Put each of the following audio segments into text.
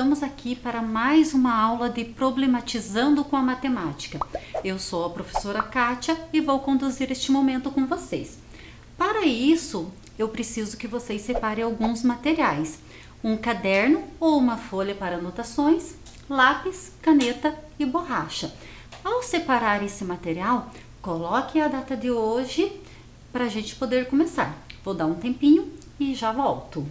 estamos aqui para mais uma aula de Problematizando com a Matemática. Eu sou a professora Kátia e vou conduzir este momento com vocês. Para isso, eu preciso que vocês separem alguns materiais. Um caderno ou uma folha para anotações, lápis, caneta e borracha. Ao separar esse material, coloque a data de hoje para a gente poder começar. Vou dar um tempinho e já volto.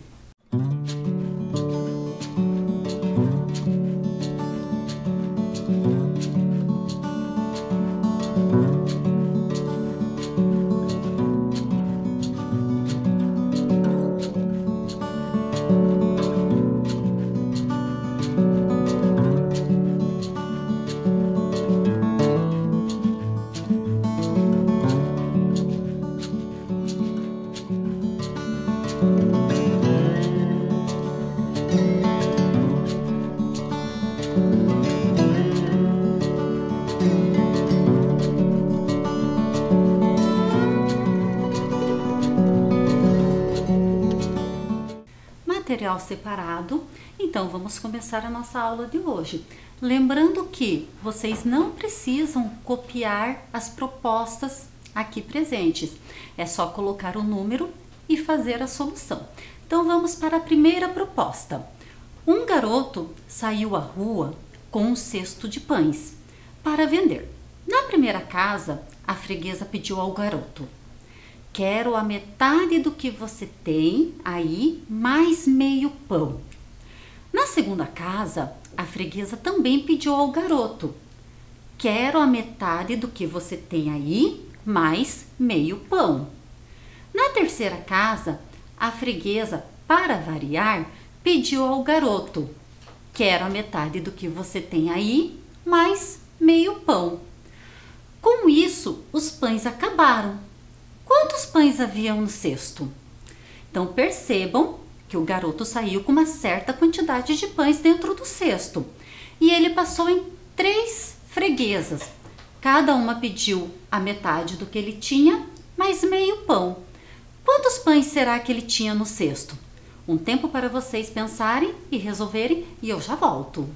Material separado, então vamos começar a nossa aula de hoje. Lembrando que vocês não precisam copiar as propostas aqui presentes, é só colocar o número e fazer a solução. Então vamos para a primeira proposta. Um garoto saiu à rua com um cesto de pães para vender. Na primeira casa, a freguesa pediu ao garoto: quero a metade do que você tem aí, mais meio pão. Na segunda casa, a freguesa também pediu ao garoto: quero a metade do que você tem aí, mais meio pão. Na terceira casa, a freguesa, para variar, pediu ao garoto: quero a metade do que você tem aí, mais meio pão. Com isso, os pães acabaram. Quantos pães haviam no cesto? Então percebam que o garoto saiu com uma certa quantidade de pães dentro do cesto. E ele passou em 3 freguesas. Cada uma pediu a metade do que ele tinha, mais meio pão. Quantos pães será que ele tinha no cesto? Um tempo para vocês pensarem e resolverem e eu já volto.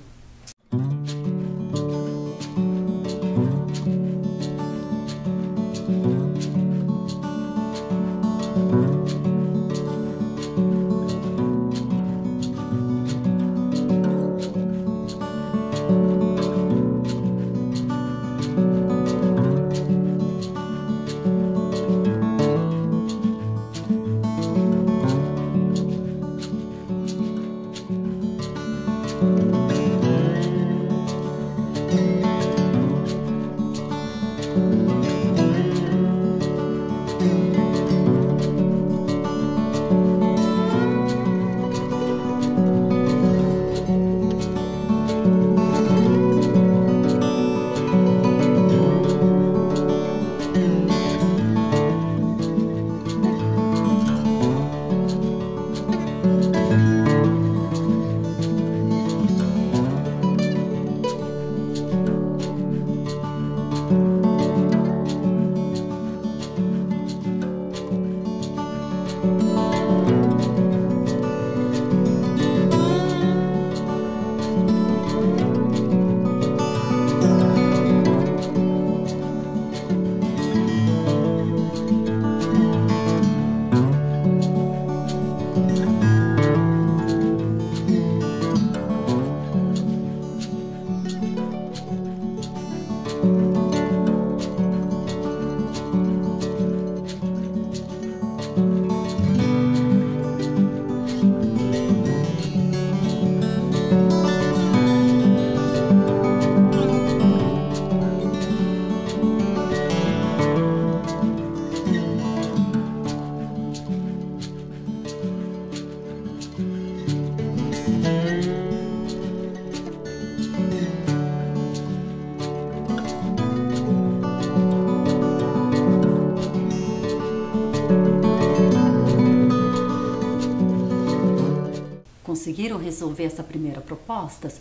Conseguiram resolver essa primeira proposta?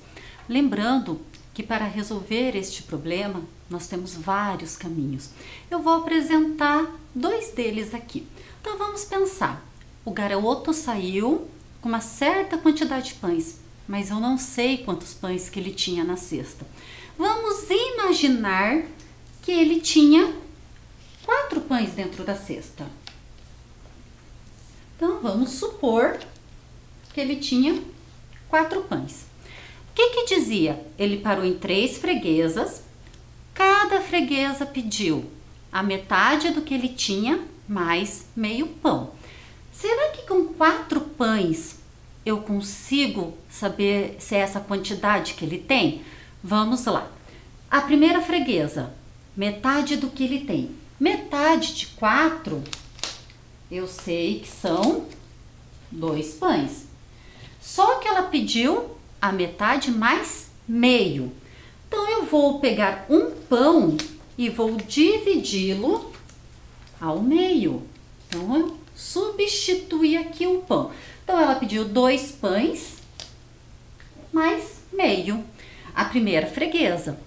Lembrando que para resolver este problema nós temos vários caminhos. Eu vou apresentar 2 deles aqui. Então vamos pensar. O garoto saiu com uma certa quantidade de pães, mas eu não sei quantos pães que ele tinha na cesta. Vamos imaginar que ele tinha 4 pães dentro da cesta. Então, vamos supor que ele tinha 4 pães. O que dizia? Ele parou em 3 freguesas. Cada freguesa pediu a metade do que ele tinha, mais meio pão. Será que com 4 pães eu consigo saber se é essa quantidade que ele tem? Vamos lá. A primeira freguesa, metade do que ele tem. Metade de 4, eu sei que são 2 pães. Só que ela pediu a metade mais meio. Então, eu vou pegar um pão e vou dividi-lo ao meio. Então, eu substitui aqui o pão. Então, ela pediu 2 pães mais meio. A primeira freguesa.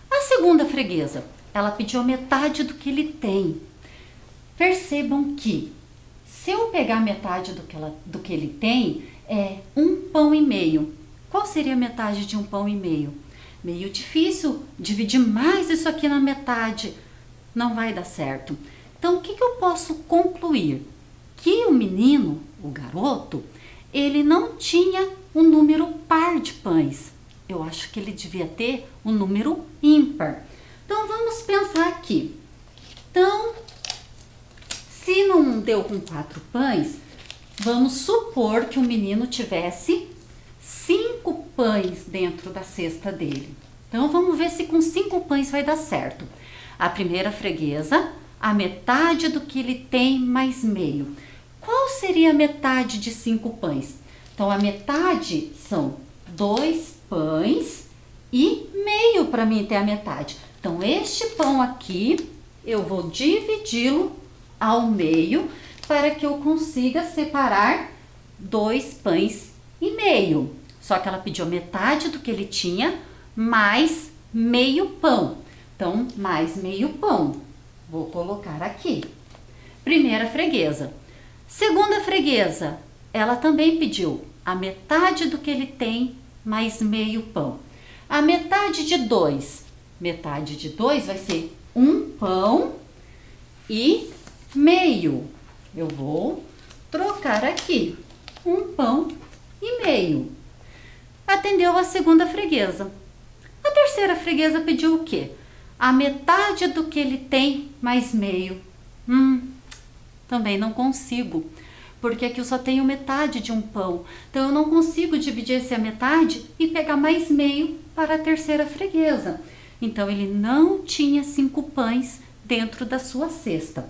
A segunda freguesa, ela pediu a metade do que ele tem. Percebam que, se eu pegar metade do que ele tem, é 1 pão e meio. Qual seria a metade de 1 pão e meio? Meio difícil dividir mais isso aqui na metade. Não vai dar certo. Então, o que eu posso concluir? Que o menino, o garoto, ele não tinha um número par de pães. Eu acho que ele devia ter um número ímpar. Então, vamos pensar aqui. Então, se não deu com 4 pães, vamos supor que o menino tivesse 5 pães dentro da cesta dele. Então, vamos ver se com 5 pães vai dar certo. A primeira freguesa, a metade do que ele tem mais meio. Qual seria a metade de 5 pães? Então, a metade são 2 pães e meio para mim ter a metade. Então, este pão aqui, eu vou dividi-lo ao meio para que eu consiga separar 2 pães e meio. Só que ela pediu metade do que ele tinha, mais meio pão. Então, mais meio pão. Vou colocar aqui. Primeira freguesa. Segunda freguesa, ela também pediu a metade do que ele tem, mais meio pão. A metade de 2. Metade de 2 vai ser 1 pão e meio. Eu vou trocar aqui. 1 pão e meio. Atendeu a segunda freguesa. A terceira freguesa pediu o quê? A metade do que ele tem, mais meio. Também não consigo, porque aqui eu só tenho metade de 1 pão. Então, eu não consigo dividir essa metade e pegar mais meio para a terceira freguesa. Então, ele não tinha 5 pães dentro da sua cesta.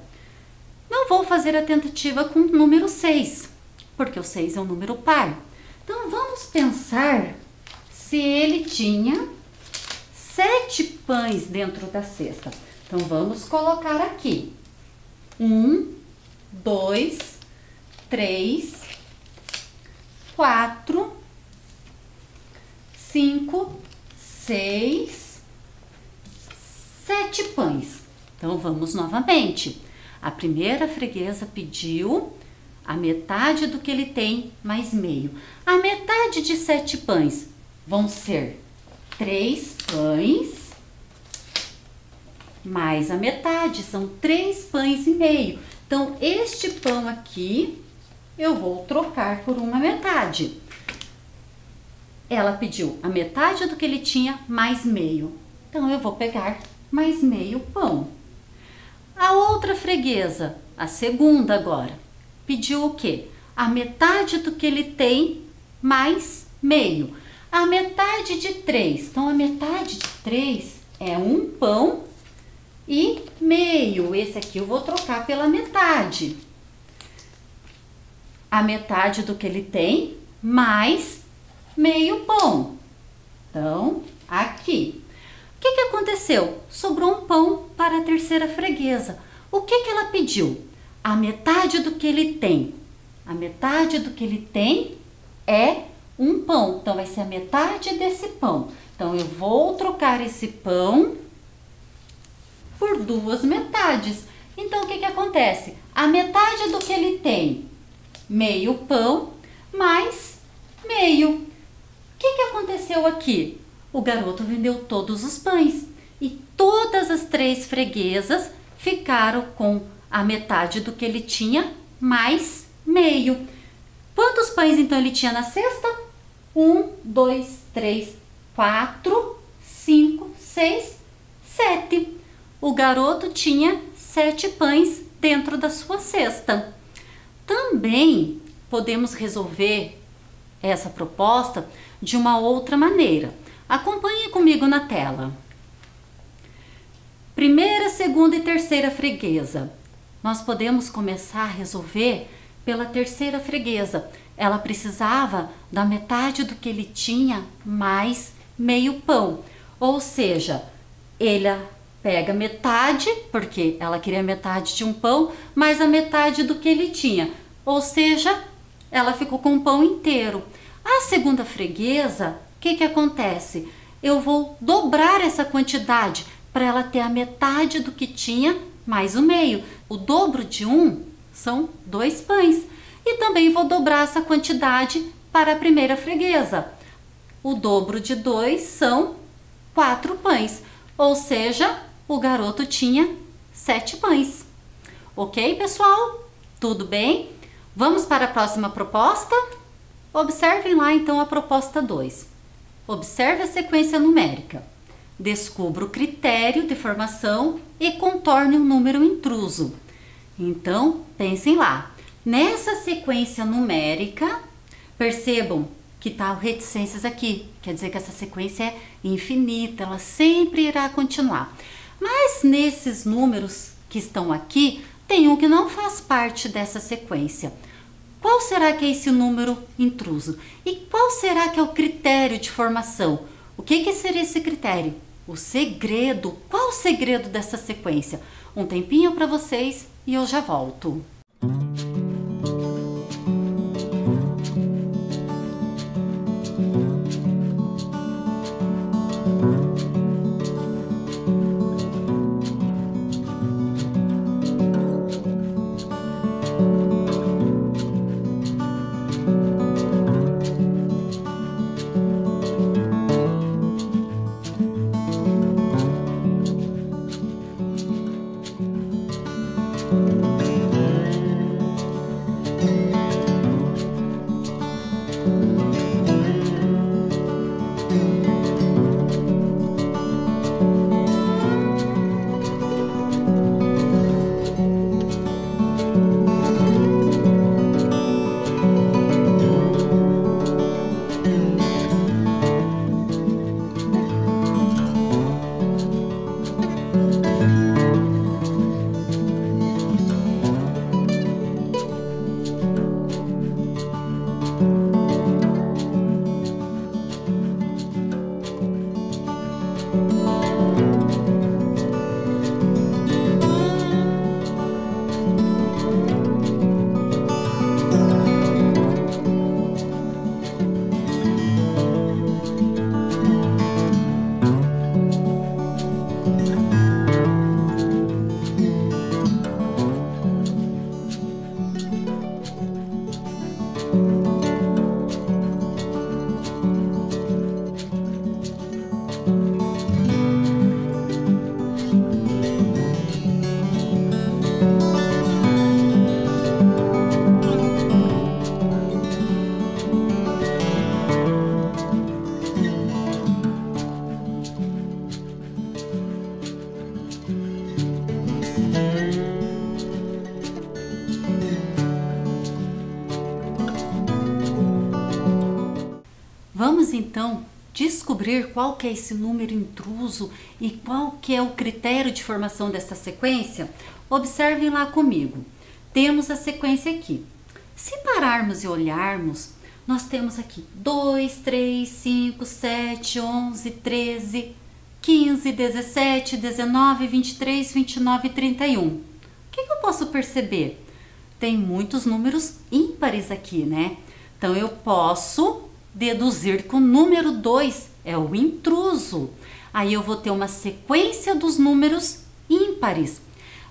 Não vou fazer a tentativa com o número 6, porque o 6 é um número par. Então, vamos pensar se ele tinha 7 pães dentro da cesta. Então, vamos colocar aqui. 1, 2, 3, 4, 5, 6, 7 pães. Então, vamos novamente. A primeira freguesa pediu a metade do que ele tem, mais meio. A metade de 7 pães vão ser 3 pães, mais a metade, são 3 pães e meio. Então, este pão aqui, eu vou trocar por uma metade. Ela pediu a metade do que ele tinha, mais meio. Então, eu vou pegar mais meio pão. A outra freguesa, a segunda agora, pediu o quê? A metade do que ele tem, mais meio. A metade de 3. Então, a metade de 3 é 1 pão e meio. Esse aqui eu vou trocar pela metade. A metade do que ele tem, mais meio pão. Então, aqui. O que aconteceu? Sobrou um pão para a terceira freguesa. O que ela pediu? A metade do que ele tem. A metade do que ele tem é 1 pão. Então, vai ser a metade desse pão. Então, eu vou trocar esse pão por 2 metades. Então, o que acontece? A metade do que ele tem, meio pão, mais meio. que aconteceu aqui? O garoto vendeu todos os pães e todas as 3 freguesas ficaram com a metade do que ele tinha mais meio. Quantos pães então ele tinha na cesta? 1, 2, 3, 4, 5, 6, 7. O garoto tinha 7 pães dentro da sua cesta. Também podemos resolver essa proposta de uma outra maneira. Acompanhe comigo na tela. Primeira, segunda e terceira freguesa. Nós podemos começar a resolver pela terceira freguesa. Ela precisava da metade do que ele tinha mais meio pão. Ou seja, ele pega metade, porque ela queria metade de um pão, mais a metade do que ele tinha. Ou seja, ela ficou com o pão inteiro. A segunda freguesa, o que acontece? Eu vou dobrar essa quantidade para ela ter a metade do que tinha mais o meio. O dobro de 1 são 2 pães. E também vou dobrar essa quantidade para a primeira freguesa. O dobro de 2 são 4 pães. Ou seja, o garoto tinha 7 pães. Ok, pessoal? Tudo bem? Vamos para a próxima proposta? Observem lá então a proposta 2. Observe a sequência numérica. Descubra o critério de formação e contorne um número intruso. Então, pensem lá. Nessa sequência numérica, percebam que está o reticências aqui. Quer dizer que essa sequência é infinita, ela sempre irá continuar. Mas nesses números que estão aqui, tem um que não faz parte dessa sequência. Qual será que é esse número intruso? E qual será que é o critério de formação? O que seria esse critério? O segredo. Qual o segredo dessa sequência? Um tempinho para vocês e eu já volto. Vamos então descobrir qual que é esse número intruso e qual que é o critério de formação dessa sequência. Observem lá comigo. Temos a sequência aqui. Se pararmos e olharmos, nós temos aqui 2, 3, 5, 7, 11, 13, 15, 17, 19, 23, 29 e 31. O que eu posso perceber? Tem muitos números ímpares aqui, né? Então eu posso deduzir que o número 2 é o intruso. Aí eu vou ter uma sequência dos números ímpares.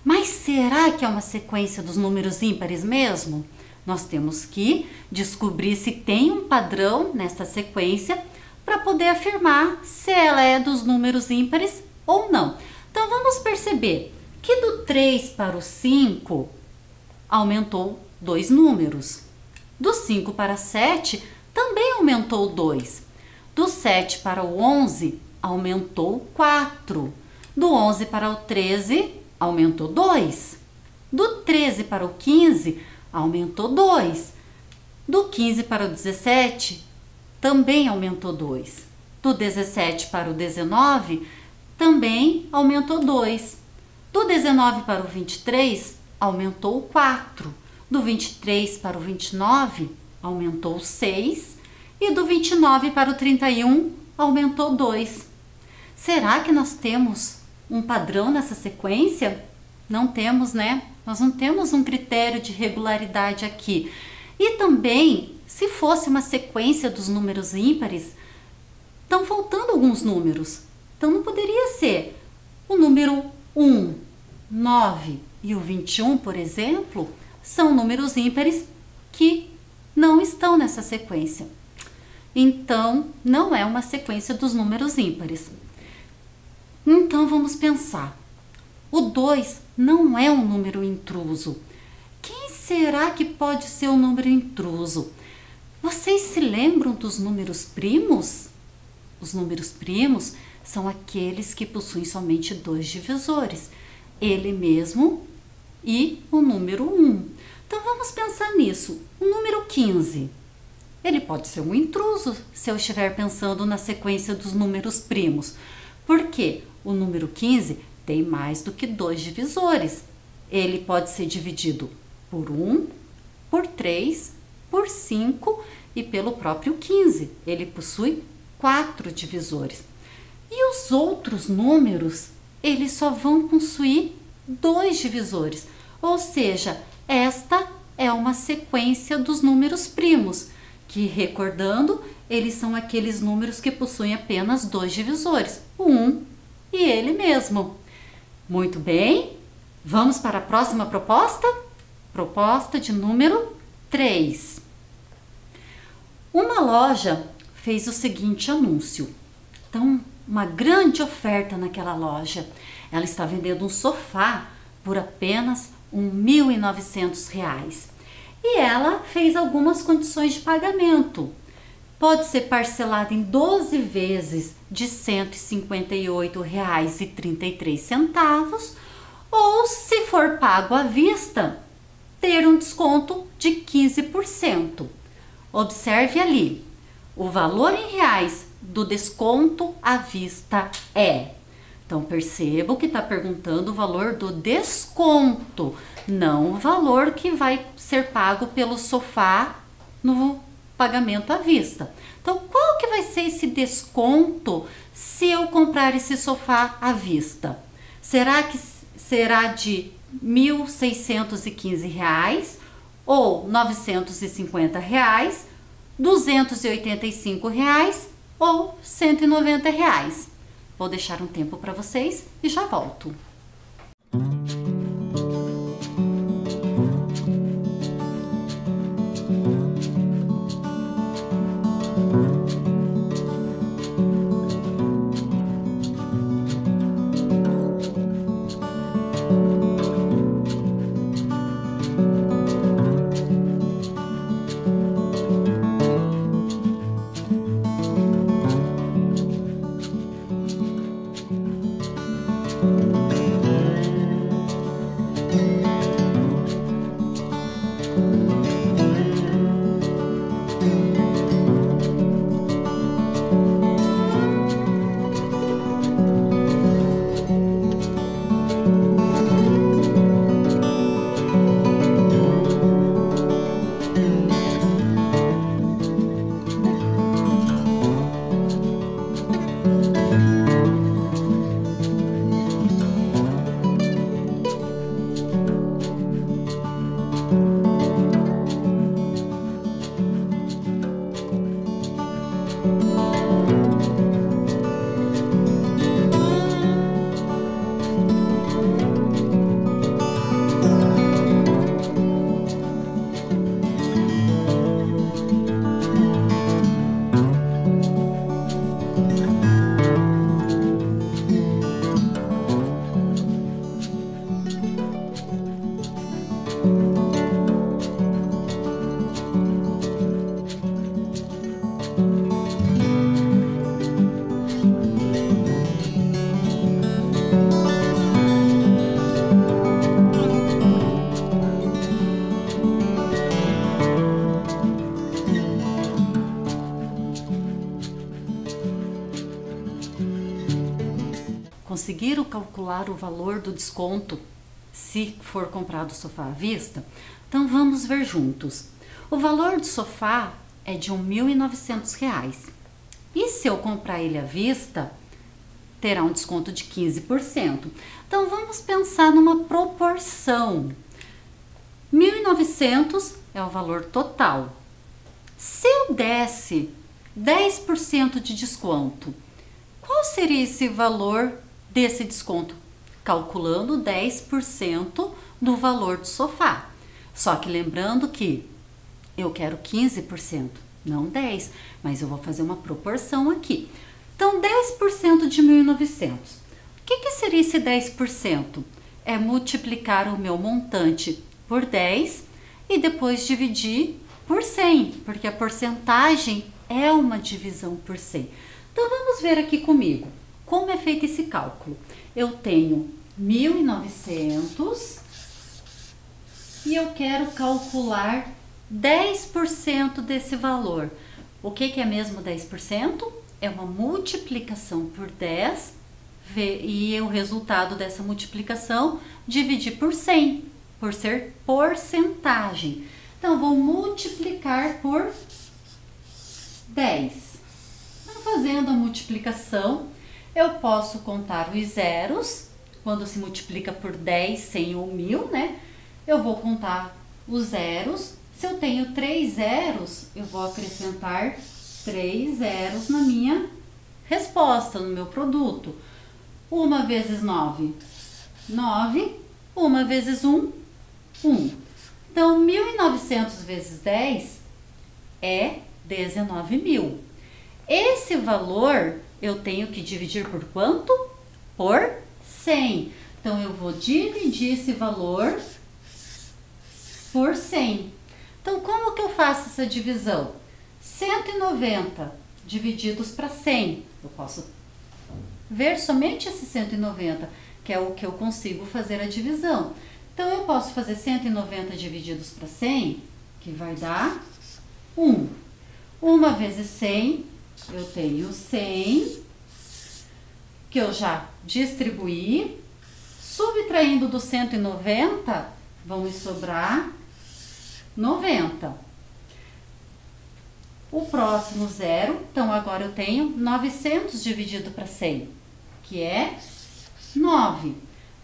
Mas será que é uma sequência dos números ímpares mesmo? Nós temos que descobrir se tem um padrão nessa sequência para poder afirmar se ela é dos números ímpares ou não. Então vamos perceber que do 3 para o 5 aumentou 2 números. Do 5 para 7 também aumentou 2. Do 7 para o 11 aumentou 4. Do 11 para o 13 aumentou 2. Do 13 para o 15 aumentou 2. Do 15 para o 17 também aumentou 2. Do 17 para o 19 também aumentou 2. Do 19 para o 23 aumentou 4. Do 23 para o 29 aumentou 6. E do 29 para o 31 aumentou 2. Será que nós temos um padrão nessa sequência? Não temos, né? Nós não temos um critério de regularidade aqui. E também, se fosse uma sequência dos números ímpares, estão faltando alguns números. Então não poderia ser o número 1, 9 e o 21, por exemplo, são números ímpares que não estão nessa sequência. Então, não é uma sequência dos números ímpares. Então, vamos pensar. O 2 não é um número intruso. Quem será que pode ser um número intruso? Vocês se lembram dos números primos? Os números primos são aqueles que possuem somente 2 divisores, ele mesmo e o número 1. Então, vamos pensar nisso. O número 15. Ele pode ser um intruso se eu estiver pensando na sequência dos números primos. Porque o número 15 tem mais do que 2 divisores. Ele pode ser dividido por 1, por 3, por 5 e pelo próprio 15. Ele possui 4 divisores. E os outros números, eles só vão possuir 2 divisores. Ou seja, esta é uma sequência dos números primos, que, recordando, eles são aqueles números que possuem apenas 2 divisores, o 1 e ele mesmo. Muito bem, vamos para a próxima proposta? Proposta de número 3. Uma loja fez o seguinte anúncio. Então, uma grande oferta naquela loja. Ela está vendendo um sofá por apenas R$ 1.900. E ela fez algumas condições de pagamento. Pode ser parcelado em 12 vezes de R$ 158,33, ou, se for pago à vista, ter um desconto de 15%. Observe ali, o valor em reais do desconto à vista é. Então, percebo que está perguntando o valor do desconto, não o valor que vai ser pago pelo sofá no pagamento à vista. Então, qual que vai ser esse desconto se eu comprar esse sofá à vista? Será que será de R$ 1.615 ou R$ 950, R$ 285 ou R$ 190? Vou deixar um tempo para vocês e já volto. Conseguiram calcular o valor do desconto se for comprado o sofá à vista? Então vamos ver juntos. O valor do sofá é de R$ 1.900. E se eu comprar ele à vista, terá um desconto de 15%. Então vamos pensar numa proporção. 1.900 é o valor total. Se eu desse 10% de desconto, qual seria esse valor desse desconto? Calculando 10% do valor do sofá. Só que lembrando que eu quero 15%, não 10%, mas eu vou fazer uma proporção aqui. Então, 10% de 1.900. O que seria esse 10%? É multiplicar o meu montante por 10 e depois dividir por 100, porque a porcentagem é uma divisão por 100. Então, vamos ver aqui comigo como é feito esse cálculo. Eu tenho 1.900 e eu quero calcular 10% desse valor. O que é mesmo 10%? É uma multiplicação por 10 e o resultado dessa multiplicação dividir por 100, por ser porcentagem. Então, vou multiplicar por 10. Então, fazendo a multiplicação, eu posso contar os zeros. Quando se multiplica por 10, 100 ou 1.000, né? Eu vou contar os zeros. Se eu tenho 3 zeros, eu vou acrescentar 3 zeros na minha resposta, no meu produto. 1 vezes 9, 9. 1 vezes 1, 1. Então, 1.900 vezes 10 é 19.000. Esse valor eu tenho que dividir por quanto? Por 100. Então, eu vou dividir esse valor por 100. Então, como que eu faço essa divisão? 190 divididos para 100. Eu posso ver somente esse 190, que é o que eu consigo fazer a divisão. Então, eu posso fazer 190 divididos para 100, que vai dar 1. 1 vezes 100, eu tenho 100, que eu já distribuí. Subtraindo do 190, vão me sobrar 90. O próximo zero, então agora eu tenho 900 dividido para 100, que é 9.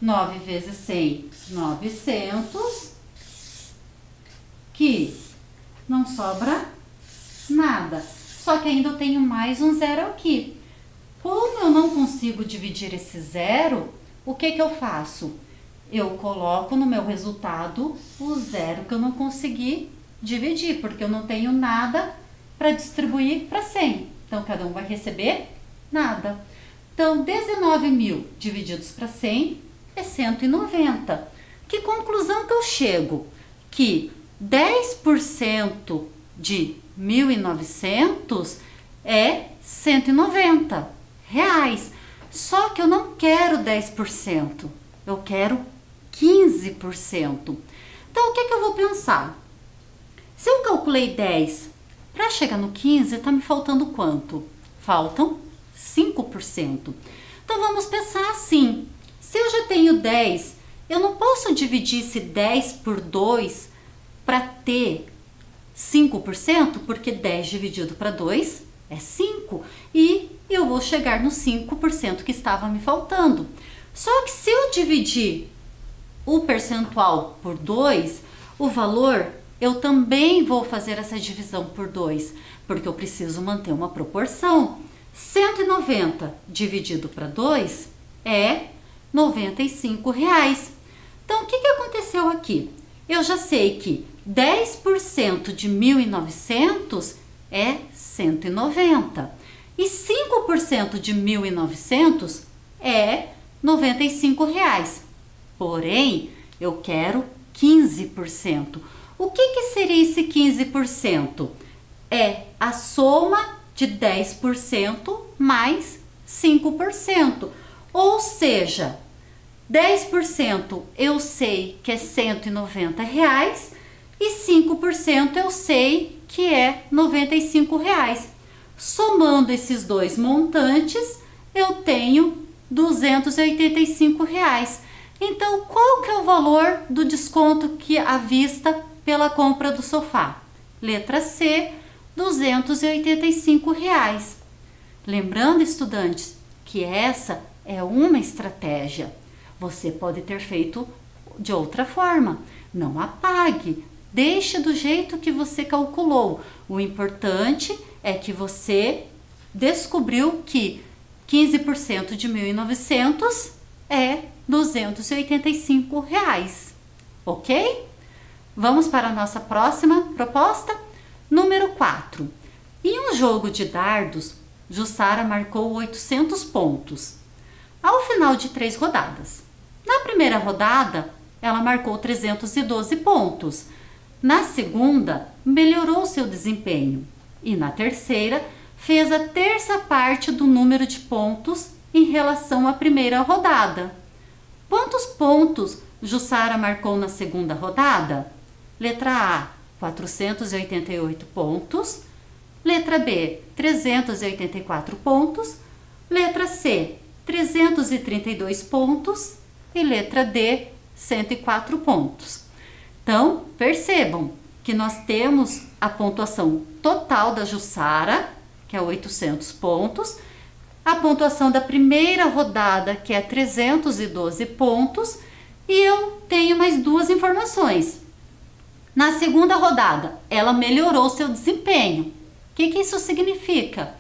9 vezes 100, 900, que não sobra nada. Só que ainda eu tenho mais um zero aqui. Como eu não consigo dividir esse zero, o que eu faço? Eu coloco no meu resultado o zero que eu não consegui dividir, porque eu não tenho nada para distribuir para 100. Então, cada um vai receber nada. Então, 19.000 divididos para 100 é 190. Que conclusão que eu chego? Que 10% de 1.900 é 190 reais. Só que eu não quero 10%, eu quero 15%. Então, o que eu vou pensar? Se eu calculei 10, para chegar no 15, está me faltando quanto? Faltam 5%. Então, vamos pensar assim. Se eu já tenho 10, eu não posso dividir esse 10 por 2 para ter 5%, porque 10 dividido para 2 é 5. E eu vou chegar no 5% que estava me faltando. Só que se eu dividir o percentual por 2, o valor, eu também vou fazer essa divisão por 2, porque eu preciso manter uma proporção. 190 dividido para 2 é 95 reais. Então, o que aconteceu aqui? Eu já sei que 10% de 1.900 é 190. E 5% de 1.900 é 95 reais. Porém, eu quero 15%. O que seria esse 15%? É a soma de 10% mais 5%. Ou seja, 10% eu sei que é R$190 e 5% eu sei que é R$95. Somando esses dois montantes, eu tenho R$285. Então, qual que é o valor do desconto que à vista pela compra do sofá? Letra C, R$285. Lembrando, estudantes, que essa é uma estratégia. Você pode ter feito de outra forma. Não apague, deixe do jeito que você calculou. O importante é que você descobriu que 15% de 1.900 é R$285, ok? Vamos para a nossa próxima proposta? Número 4. Em um jogo de dardos, Jussara marcou 800 pontos ao final de 3 rodadas. Na primeira rodada, ela marcou 312 pontos. Na segunda, melhorou seu desempenho. E na terceira, fez a terça parte do número de pontos em relação à primeira rodada. Quantos pontos Jussara marcou na segunda rodada? Letra A, 488 pontos. Letra B, 384 pontos. Letra C, 332 pontos. E letra D, 104 pontos. Então, percebam que nós temos a pontuação total da Jussara, que é 800 pontos, a pontuação da primeira rodada, que é 312 pontos, e eu tenho mais duas informações. Na segunda rodada, ela melhorou seu desempenho. O que isso significa?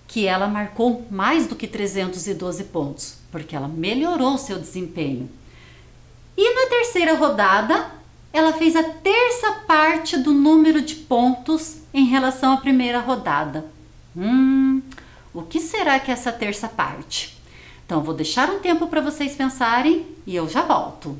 Que ela marcou mais do que 312 pontos, porque ela melhorou seu desempenho. E na terceira rodada, ela fez a terça parte do número de pontos em relação à primeira rodada. O que será que é essa terça parte? Então, vou deixar um tempo para vocês pensarem e eu já volto.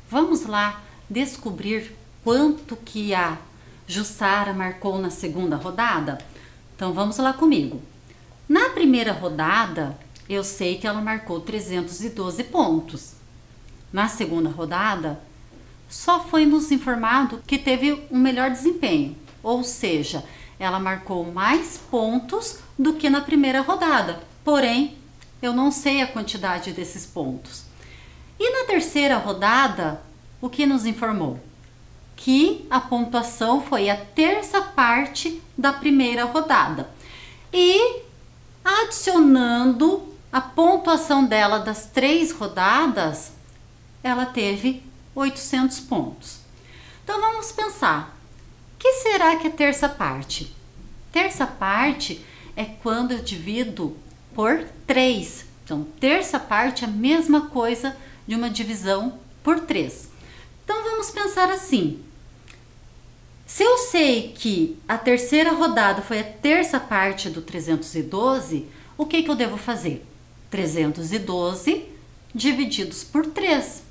Vamos lá descobrir quanto que a Jussara marcou na segunda rodada? Então vamos lá comigo. Na primeira rodada, eu sei que ela marcou 312 pontos. Na segunda rodada, só foi nos informado que teve um melhor desempenho, ou seja, ela marcou mais pontos do que na primeira rodada. Porém, eu não sei a quantidade desses pontos. E na terceira rodada, o que nos informou? que a pontuação foi a terça parte da primeira rodada. E adicionando a pontuação dela das 3 rodadas, ela teve 800 pontos. Então vamos pensar, o que será que é terça parte? Terça parte é quando eu divido por 3. Então, terça parte é a mesma coisa de uma divisão por 3. Então, vamos pensar assim. Se eu sei que a terceira rodada foi a terça parte do 312, o que eu devo fazer? 312 divididos por 3.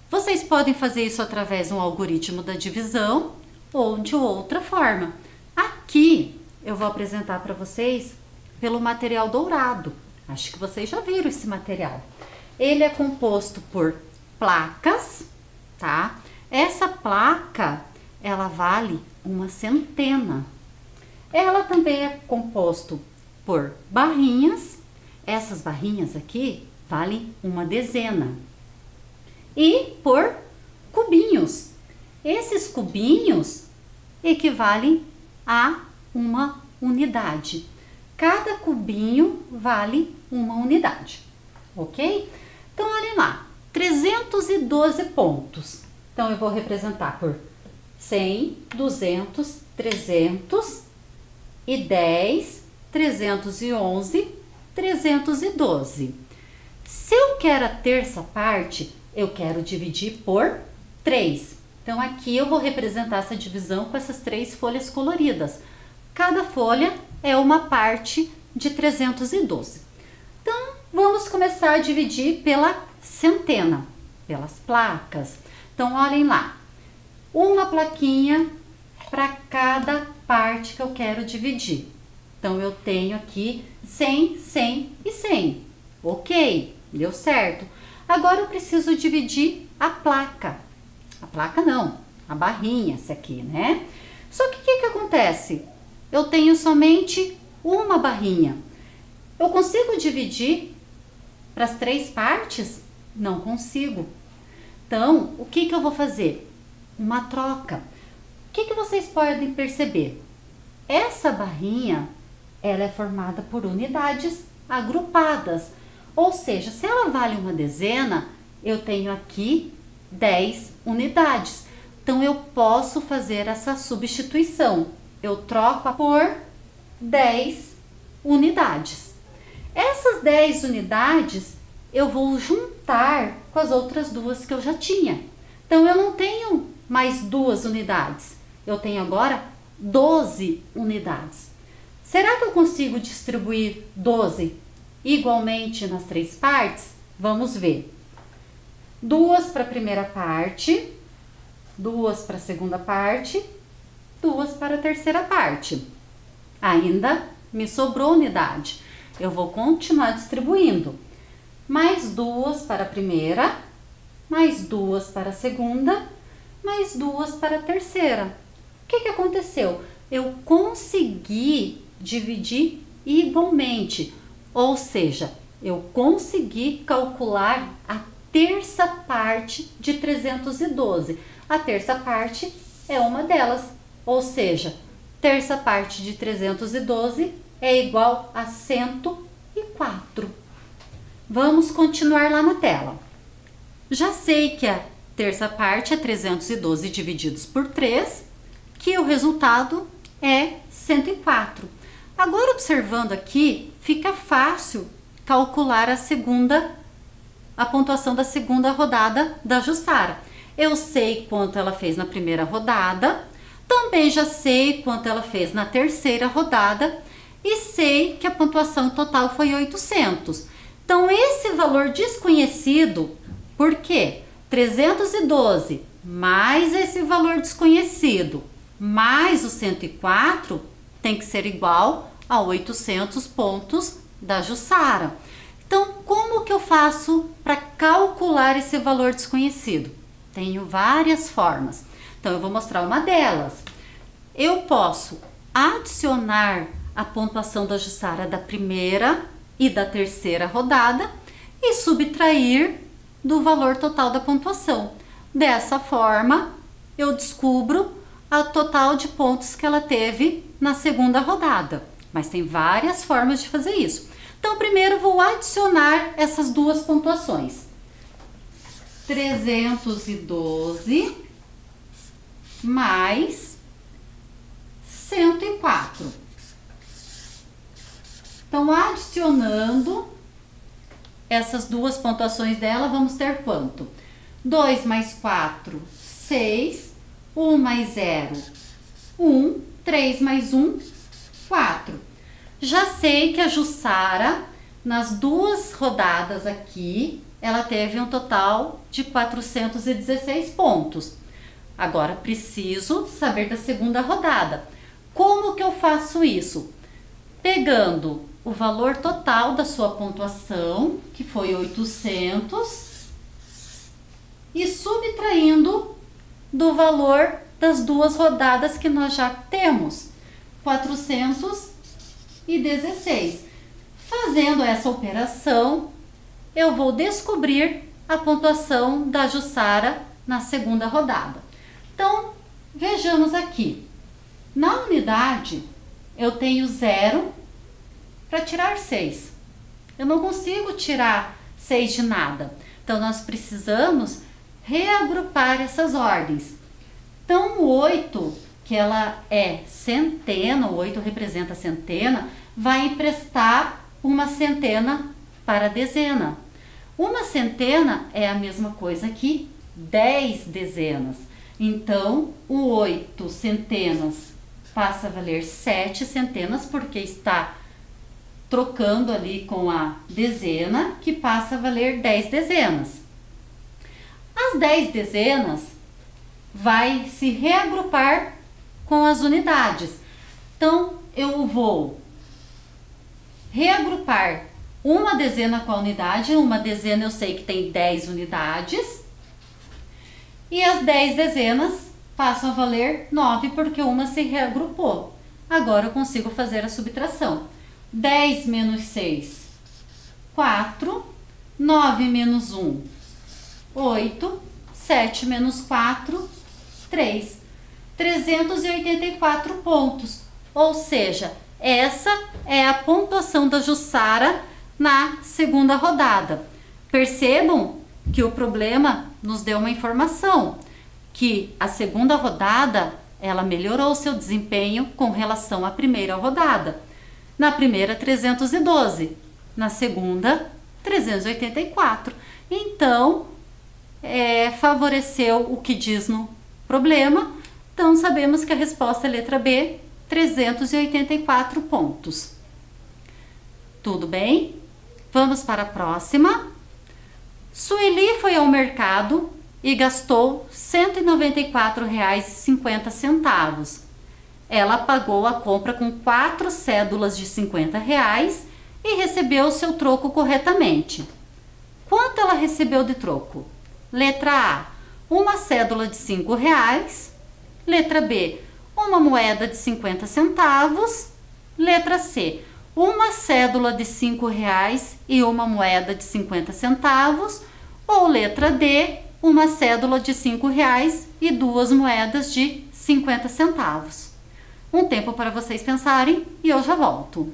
Vocês podem fazer isso através de um algoritmo da divisão ou de outra forma. Aqui eu vou apresentar para vocês pelo material dourado. Acho que vocês já viram esse material. Ele é composto por placas, tá? Essa placa, ela vale uma centena. Ela também é composto por barrinhas. Essas barrinhas aqui valem uma dezena. E por cubinhos. Esses cubinhos equivalem a uma unidade. Cada cubinho vale uma unidade, ok? Então, olhem lá, 312 pontos. Então, eu vou representar por 100, 200, 300 e 10, 311, 312. Se eu quero a terça parte, eu quero dividir por 3. Então, aqui eu vou representar essa divisão com essas 3 folhas coloridas. Cada folha é uma parte de 312. Então, vamos começar a dividir pela centena, pelas placas. Então, olhem lá. Uma plaquinha para cada parte que eu quero dividir. Então, eu tenho aqui 100, 100 e 100. Ok, deu certo. Agora, eu preciso dividir a placa. A placa não, a barrinha, essa aqui, né? Só que o que acontece? Eu tenho somente uma barrinha. Eu consigo dividir para as 3 partes? Não consigo. Então, o que eu vou fazer? Uma troca. O que vocês podem perceber? Essa barrinha, ela é formada por unidades agrupadas. Ou seja, se ela vale uma dezena, eu tenho aqui 10 unidades. Então, eu posso fazer essa substituição. Eu troco por 10 unidades. Essas 10 unidades eu vou juntar com as outras 2 que eu já tinha. Então, eu não tenho mais 2 unidades. Eu tenho agora 12 unidades. Será que eu consigo distribuir 12 igualmente nas 3 partes? Vamos ver. 2 para a primeira parte, 2 para a segunda parte, 2 para a terceira parte. Ainda me sobrou unidade. Eu vou continuar distribuindo. Mais 2 para a primeira, mais 2 para a segunda, mais 2 para a terceira. O que aconteceu? Eu consegui dividir igualmente. Ou seja, eu consegui calcular a terça parte de 312. A terça parte é uma delas. Ou seja, terça parte de 312 é igual a 104. Vamos continuar lá na tela. Já sei que a terça parte é 312 divididos por 3, que o resultado é 104. Agora, observando aqui, fica fácil calcular a pontuação da segunda rodada da Jussara. Eu sei quanto ela fez na primeira rodada, também já sei quanto ela fez na terceira rodada e sei que a pontuação total foi 800. Então, esse valor desconhecido, por quê? 312 mais esse valor desconhecido mais o 104 tem que ser igual a 800 pontos da Jussara. Então, como que eu faço para calcular esse valor desconhecido? Tenho várias formas. Então, eu vou mostrar uma delas. Eu posso adicionar a pontuação da Jussara da primeira e da terceira rodada e subtrair do valor total da pontuação. Dessa forma, eu descubro a total de pontos que ela teve na segunda rodada. Mas tem várias formas de fazer isso. Então, primeiro vou adicionar essas duas pontuações. 312 mais 104. Então, adicionando essas duas pontuações dela, vamos ter quanto? 2 mais 4, 6. 1 mais 0, 1. 3 mais 1, 4. Já sei que a Jussara, nas duas rodadas aqui, ela teve um total de 416 pontos. Agora, preciso saber da segunda rodada. Como que eu faço isso? Pegando o valor total da sua pontuação, que foi 800, e subtraindo do valor das duas rodadas que nós já temos, 416. Fazendo essa operação, eu vou descobrir a pontuação da Jussara na segunda rodada. Então, vejamos aqui. Na unidade, eu tenho 0 para tirar 6. Eu não consigo tirar 6 de nada. Então, nós precisamos reagrupar essas ordens. Então, o 8, que ela é centena, o 8 representa centena, vai emprestar uma centena para a dezena. Uma centena é a mesma coisa que 10 dezenas. Então, o 8 centenas passa a valer 7 centenas, porque está trocando ali com a dezena, que passa a valer 10 dezenas. As 10 dezenas vai se reagrupar com as unidades. Então, eu vou reagrupar uma dezena com a unidade. Uma dezena eu sei que tem 10 unidades. E as 10 dezenas passam a valer 9, porque uma se reagrupou. Agora eu consigo fazer a subtração. 10 menos 6, 4. 9 menos 1, 8. 7 menos 4, 3. 384 pontos. Ou seja, essa é a pontuação da Jussara na segunda rodada. Percebam que o problema nos deu uma informação, que a segunda rodada ela melhorou seu desempenho com relação à primeira rodada. Na primeira, 312. Na segunda, 384. Então, favoreceu o que diz no problema. Então, sabemos que a resposta é letra B, 384 pontos. Tudo bem? Vamos para a próxima. Sueli foi ao mercado e gastou R$ 194,50. Ela pagou a compra com 4 cédulas de R$ 50 e recebeu seu troco corretamente. Quanto ela recebeu de troco? Letra A, uma cédula de R$ 5. Letra B, uma moeda de 50 centavos. Letra C, uma cédula de R$ 5 e uma moeda de 50 centavos. Ou letra D, uma cédula de R$ 5 e 2 moedas de 50 centavos. Um tempo para vocês pensarem e eu já volto.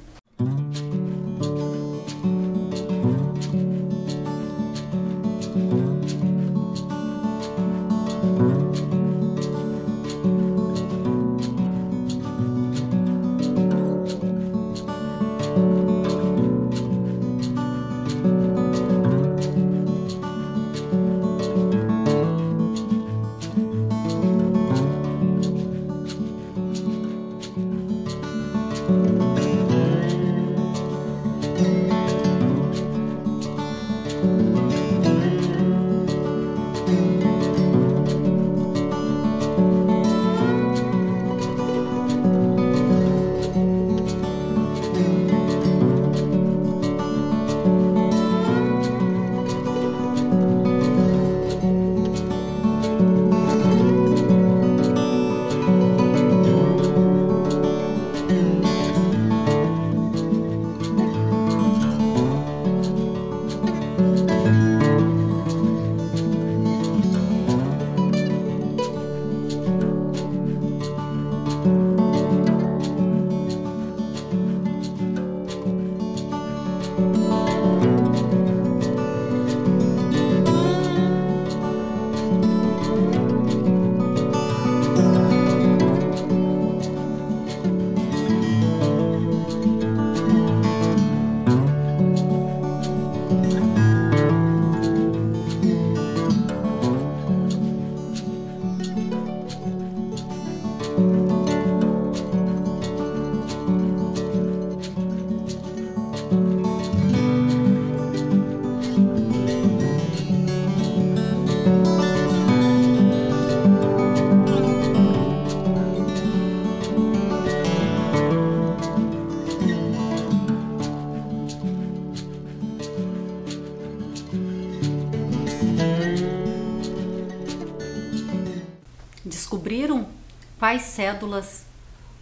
quais cédulas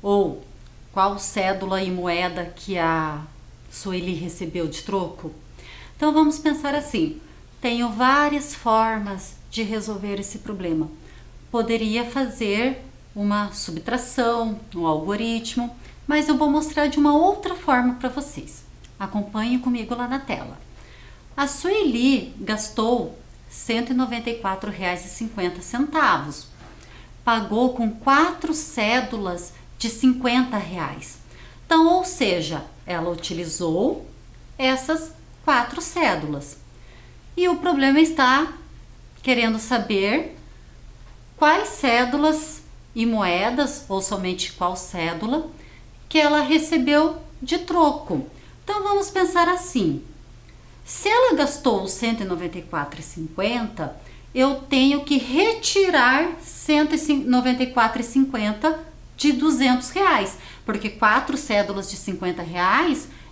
ou qual cédula e moeda que a Sueli recebeu de troco? Então vamos pensar assim: tenho várias formas de resolver esse problema. Poderia fazer uma subtração, um algoritmo, mas eu vou mostrar de uma outra forma para vocês. Acompanhem comigo lá na tela. A Sueli gastou R$ 194,50. Pagou com 4 cédulas de R$ 50. Então, ou seja, ela utilizou essas 4 cédulas. E o problema está querendo saber quais cédulas e moedas, ou somente qual cédula, que ela recebeu de troco. Então, vamos pensar assim: se ela gastou R$ 194,50, eu tenho que retirar R$ 194,50 de R$ 200, porque 4 cédulas de R$ 50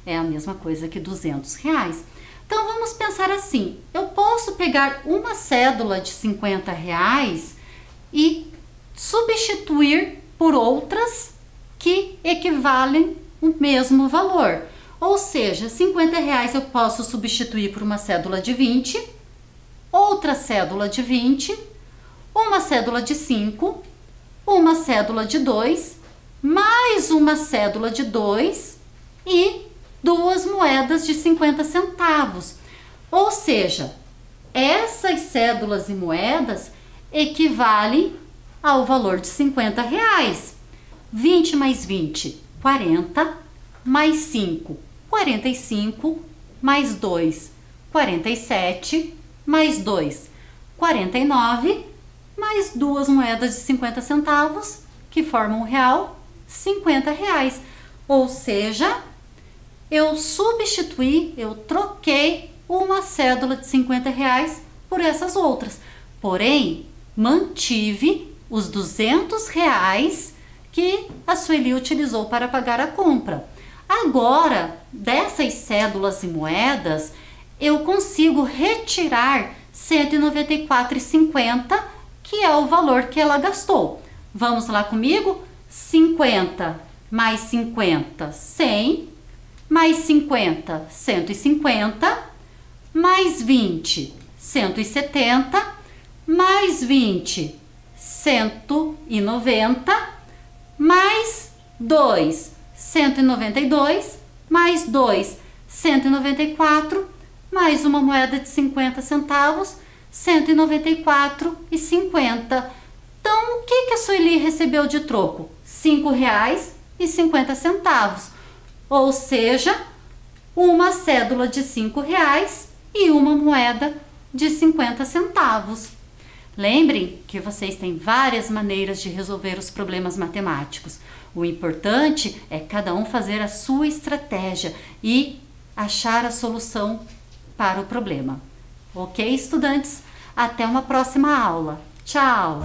é a mesma coisa que R$ 200. Então vamos pensar assim: eu posso pegar uma cédula de R$ 50 e substituir por outras que equivalem o mesmo valor. Ou seja, R$ 50 eu posso substituir por uma cédula de 20, outra cédula de 20, uma cédula de 5, uma cédula de 2, mais uma cédula de 2 e 2 moedas de 50 centavos. Ou seja, essas cédulas e moedas equivalem ao valor de R$ 50. 20 mais 20, 40, mais 5, 45, mais 2, 47, mais 2, 49, mais 2 moedas de 50 centavos, que formam R$ 50. Ou seja, eu substituí, eu troquei uma cédula de R$ 50 por essas outras. Porém, mantive os R$ 200 que a Sueli utilizou para pagar a compra. Agora, dessas cédulas e moedas, eu consigo retirar R$ 194,50, que é o valor que ela gastou. Vamos lá comigo? 50 mais 50, 100, mais 50, 150, mais 20, 170, mais 20, 190, mais 2, 192, mais 2, 194, mais uma moeda de 50 centavos, 194,50. Então, o que a Sueli recebeu de troco? R$ 5,50. Ou seja, uma cédula de R$ 5 e uma moeda de 50 centavos. Lembrem que vocês têm várias maneiras de resolver os problemas matemáticos. O importante é cada um fazer a sua estratégia e achar a solução para o problema. Ok, estudantes? Até uma próxima aula. Tchau!